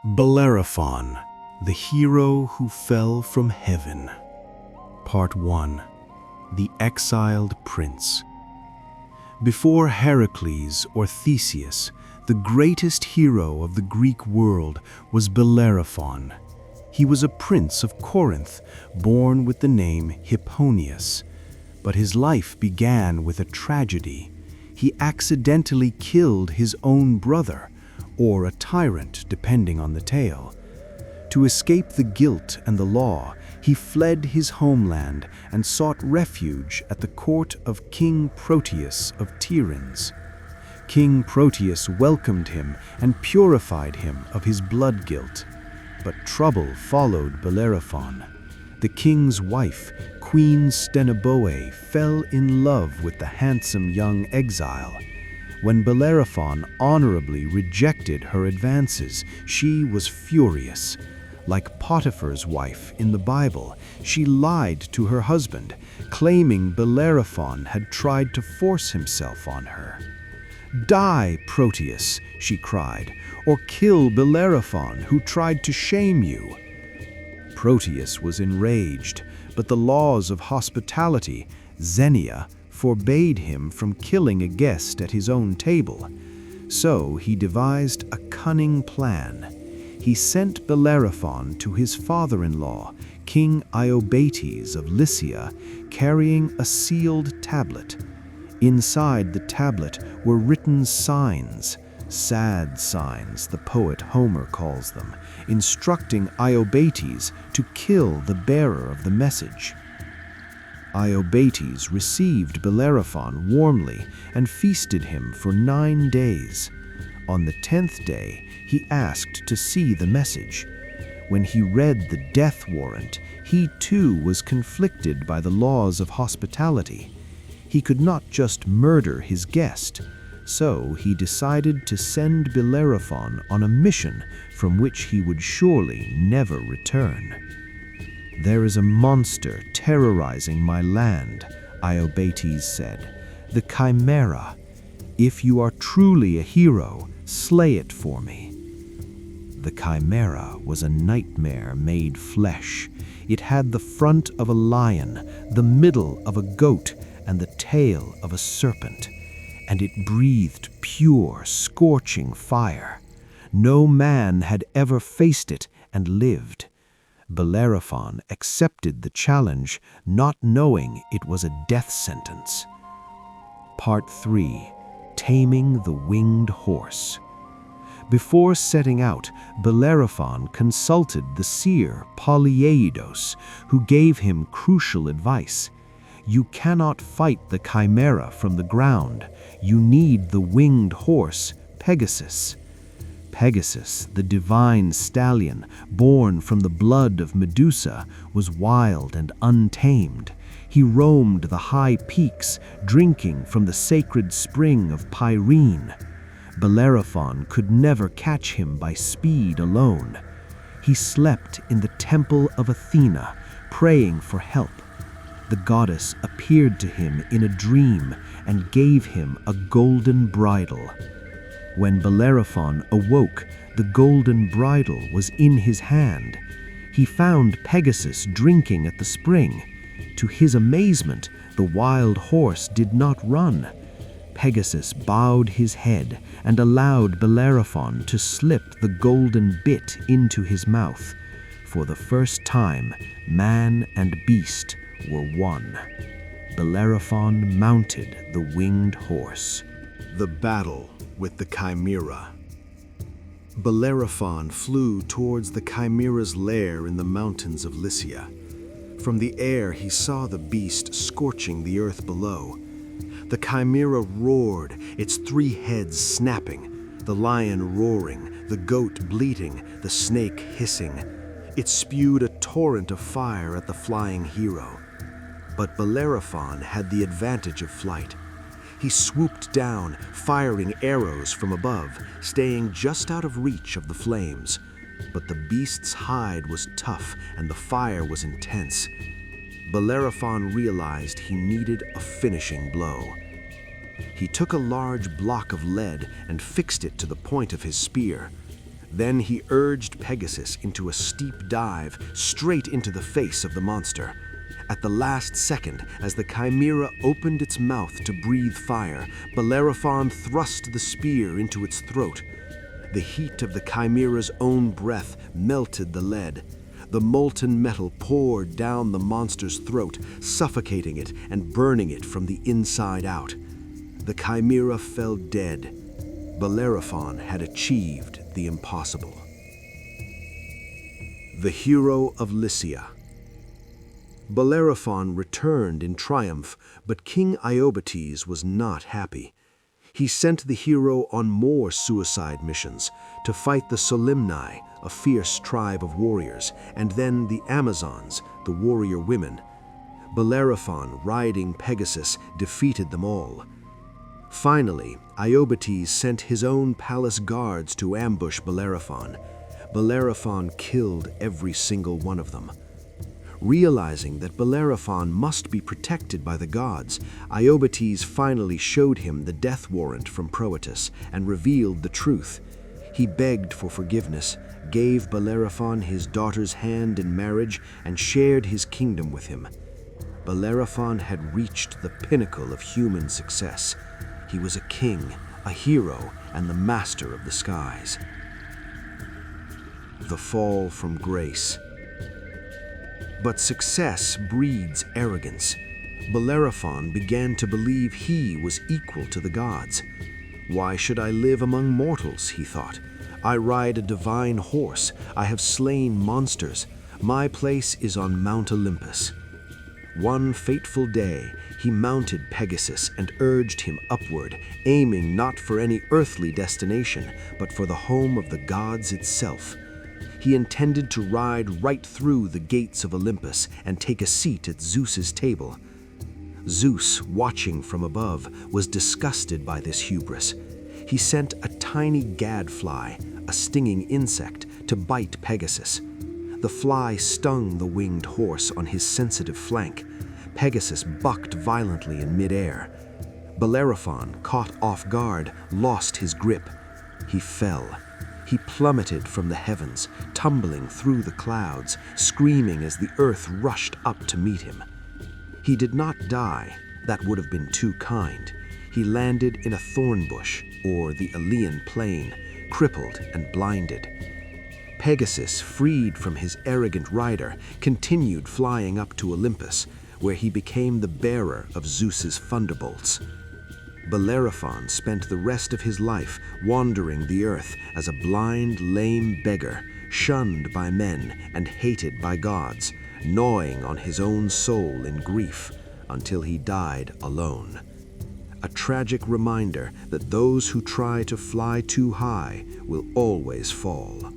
Bellerophon, the hero who fell from heaven. Part 1. The Exiled Prince. Before Hercules or Theseus, the greatest hero of the Greek world was Bellerophon. He was a prince of Corinth, born with the name Hipponius. But his life began with a tragedy. He accidentally killed his own brother, or a tyrant, depending on the tale. To escape the guilt and the law, he fled his homeland and sought refuge at the court of King Proteus of Tiryns. King Proteus welcomed him and purified him of his blood guilt. But trouble followed Bellerophon. The king's wife, Queen Stenoboe, fell in love with the handsome young exile. When Bellerophon honorably rejected her advances, she was furious. Like Potiphar's wife in the Bible, she lied to her husband, claiming Bellerophon had tried to force himself on her. "Die, Proteus," she cried, "or kill Bellerophon, who tried to shame you." Proteus was enraged, but the laws of hospitality, Xenia, forbade him from killing a guest at his own table. So he devised a cunning plan. He sent Bellerophon to his father-in-law, King Iobates of Lycia, carrying a sealed tablet. Inside the tablet were written signs, sad signs the poet Homer calls them, instructing Iobates to kill the bearer of the message. Iobates received Bellerophon warmly and feasted him for 9 days. On the 10th day, he asked to see the message. When he read the death warrant, he too was conflicted by the laws of hospitality. He could not just murder his guest, so he decided to send Bellerophon on a mission from which he would surely never return. "There is a monster terrorizing my land," Iobates said, "the Chimera. If you are truly a hero, slay it for me." The Chimera was a nightmare made flesh. It had the front of a lion, the middle of a goat, and the tail of a serpent. And it breathed pure, scorching fire. No man had ever faced it and lived. Bellerophon accepted the challenge, not knowing it was a death sentence. Part 3. Taming the Winged Horse. Before setting out, Bellerophon consulted the seer Polyeidos, who gave him crucial advice. "You cannot fight the Chimera from the ground. You need the winged horse, Pegasus." Pegasus, the divine stallion, born from the blood of Medusa, was wild and untamed. He roamed the high peaks, drinking from the sacred spring of Pyrene. Bellerophon could never catch him by speed alone. He slept in the temple of Athena, praying for help. The goddess appeared to him in a dream and gave him a golden bridle. When Bellerophon awoke, the golden bridle was in his hand. He found Pegasus drinking at the spring. To his amazement, the wild horse did not run. Pegasus bowed his head and allowed Bellerophon to slip the golden bit into his mouth. For the first time, man and beast were one. Bellerophon mounted the winged horse. The battle with the Chimera. Bellerophon flew towards the Chimera's lair in the mountains of Lycia. From the air he saw the beast scorching the earth below. The Chimera roared, its 3 heads snapping, the lion roaring, the goat bleating, the snake hissing. It spewed a torrent of fire at the flying hero. But Bellerophon had the advantage of flight. He swooped down, firing arrows from above, staying just out of reach of the flames. But the beast's hide was tough and the fire was intense. Bellerophon realized he needed a finishing blow. He took a large block of lead and fixed it to the point of his spear. Then he urged Pegasus into a steep dive straight into the face of the monster. At the last second, as the Chimera opened its mouth to breathe fire, Bellerophon thrust the spear into its throat. The heat of the Chimera's own breath melted the lead. The molten metal poured down the monster's throat, suffocating it and burning it from the inside out. The Chimera fell dead. Bellerophon had achieved the impossible. The hero of Lycia. Bellerophon returned in triumph, but King Iobates was not happy. He sent the hero on more suicide missions to fight the Solimni, a fierce tribe of warriors, and then the Amazons, the warrior women. Bellerophon, riding Pegasus, defeated them all. Finally, Iobates sent his own palace guards to ambush Bellerophon. Bellerophon killed every single one of them. Realizing that Bellerophon must be protected by the gods, Iobates finally showed him the death warrant from Proetus and revealed the truth. He begged for forgiveness, gave Bellerophon his daughter's hand in marriage, and shared his kingdom with him. Bellerophon had reached the pinnacle of human success. He was a king, a hero, and the master of the skies. The fall from grace. But success breeds arrogance. Bellerophon began to believe he was equal to the gods. Why should I live among mortals, he thought. I ride a divine horse. I have slain monsters. My place is on Mount Olympus. One fateful day, he mounted Pegasus and urged him upward, aiming not for any earthly destination, but for the home of the gods itself. He intended to ride right through the gates of Olympus and take a seat at Zeus's table. Zeus, watching from above, was disgusted by this hubris. He sent a tiny gadfly, a stinging insect, to bite Pegasus. The fly stung the winged horse on his sensitive flank. Pegasus bucked violently in midair. Bellerophon, caught off guard, lost his grip. He fell. He plummeted from the heavens, tumbling through the clouds, screaming as the earth rushed up to meet him. He did not die. That would have been too kind. He landed in a thorn bush, or the Ilian plain, crippled and blinded. Pegasus, freed from his arrogant rider, continued flying up to Olympus, where he became the bearer of Zeus's thunderbolts. Bellerophon spent the rest of his life wandering the earth as a blind, lame beggar, shunned by men and hated by gods, gnawing on his own soul in grief until he died alone. A tragic reminder that those who try to fly too high will always fall.